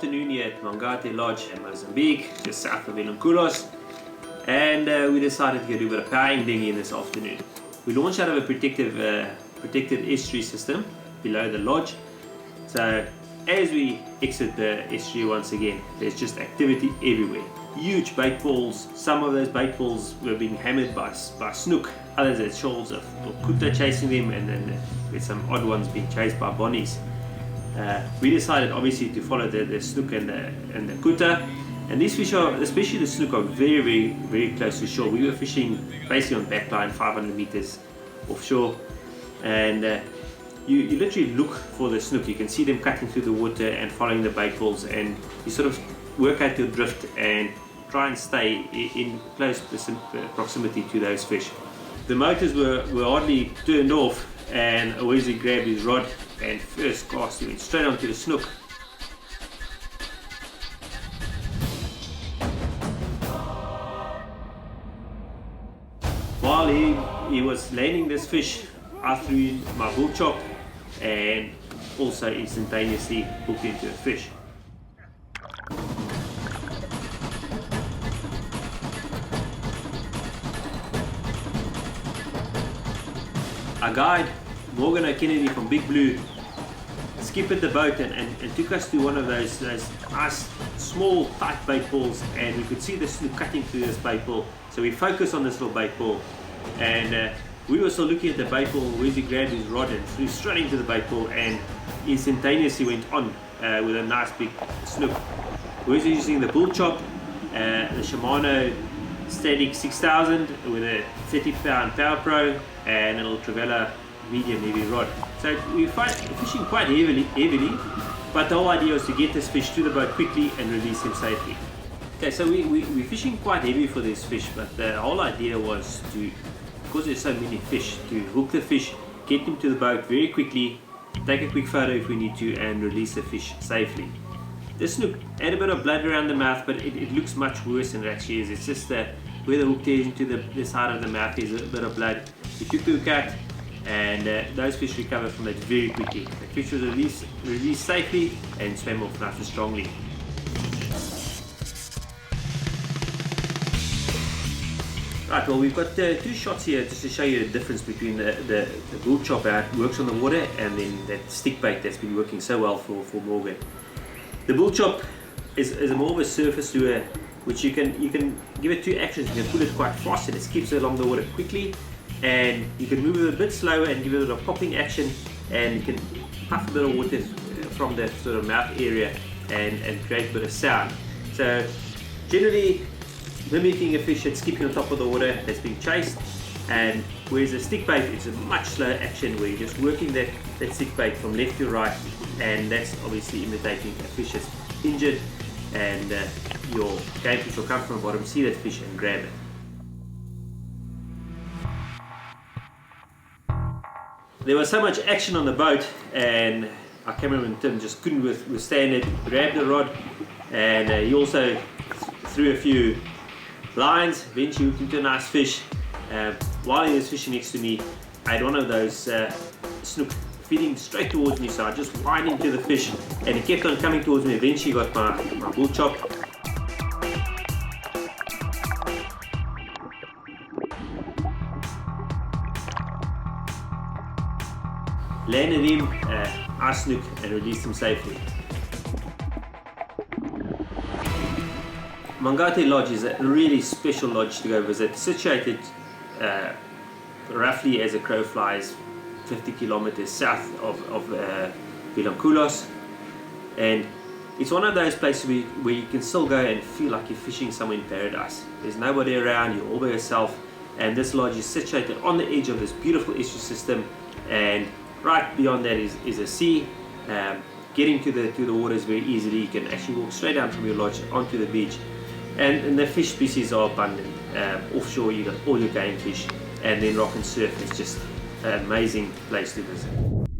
afternoon here at Mangate Lodge in Mozambique, just south of Vilanculos, and we decided to go do a bit of power angling here this afternoon. We launched out of a protected estuary system below the lodge. So as we exit the estuary once again, there's just activity everywhere. Huge bait balls. Some of those bait balls were being hammered by snoek, others had shoals of couta chasing them, and then with some odd ones being chased by bonnies. We decided obviously to follow the snoek and the couta, and these fish are, especially the snoek, are very close to shore. We were fishing basically on backline 500 meters offshore, and you literally look for the snoek. You can see them cutting through the water and following the bait balls, and you sort of work out your drift and try and stay in close proximity to those fish. The motors were hardly turned off, and Wesley grabbed his rod and first cast he went straight onto the snoek. While he was landing this fish, I threw in my bull chop and also instantaneously hooked into a fish. Our guide, Morgan O'Kennedy from Big Blue, skippered the boat and took us to one of those nice small tight bait balls, and we could see the snoek cutting through this bait ball. So we focused on this little bait ball, and we were still looking at the bait ball. Wesley grabbed his rod and threw straight into the bait ball and instantaneously went on with a nice big snoek. Wesley using the bull chop, the Shimano Static 6000 with a 30-pound Power Pro and a little Travella medium heavy rod. So we're fishing quite heavily, but the whole idea was to get this fish to the boat quickly and release him safely. Okay, so we're fishing quite heavy for this fish, but the whole idea was to, because there's so many fish, to hook the fish, get him to the boat very quickly, take a quick photo if we need to, and release the fish safely. The snoek had a bit of blood around the mouth, but it looks much worse than it actually is. It's just that where the hook tears into the side of the mouth, there's a bit of blood. We took the hook out, and those fish recovered from that very quickly. The fish was released safely and swam off nice and strongly. Right, well, we've got two shots here just to show you the difference between the bull chop, how it works on the water, and then that stick bait that's been working so well for Morgan. The bull chop is more of a surface lure, which you can give it two actions. You can pull it quite fast and it skips along the water quickly, and you can move it a bit slower and give it a popping action, and you can puff a bit of water from the sort of mouth area and create a bit of sound. So generally mimicking a fish that's skipping on top of the water that's being chased, and whereas a stick bait, it's a much slower action where you're just working that stick bait from left to right, and that's obviously imitating a fish that's injured, and your game fish will come from the bottom, see that fish and grab it. There was so much action on the boat, and our cameraman Tim just couldn't withstand it. He grabbed the rod, and he also threw a few lines, eventually hooked into a nice fish. While he was fishing next to me, I had one of those snoek feeding straight towards me, so I just whined into the fish, and he kept on coming towards me. Eventually got my bull chop. Landed him, I snoek, and released him safely. Mangate Lodge is a really special lodge to go visit, situated roughly as a crow flies 50 kilometers south of Vilanculos, and it's one of those places where you can still go and feel like you're fishing somewhere in paradise. There's nobody around, you're all by yourself, and this lodge is situated on the edge of this beautiful estuary system, and right beyond that is a sea. Getting to the water is very easily. You can actually walk straight down from your lodge onto the beach, and the fish species are abundant. Offshore you got all your game fish, and then rock and surf is just an amazing place to visit.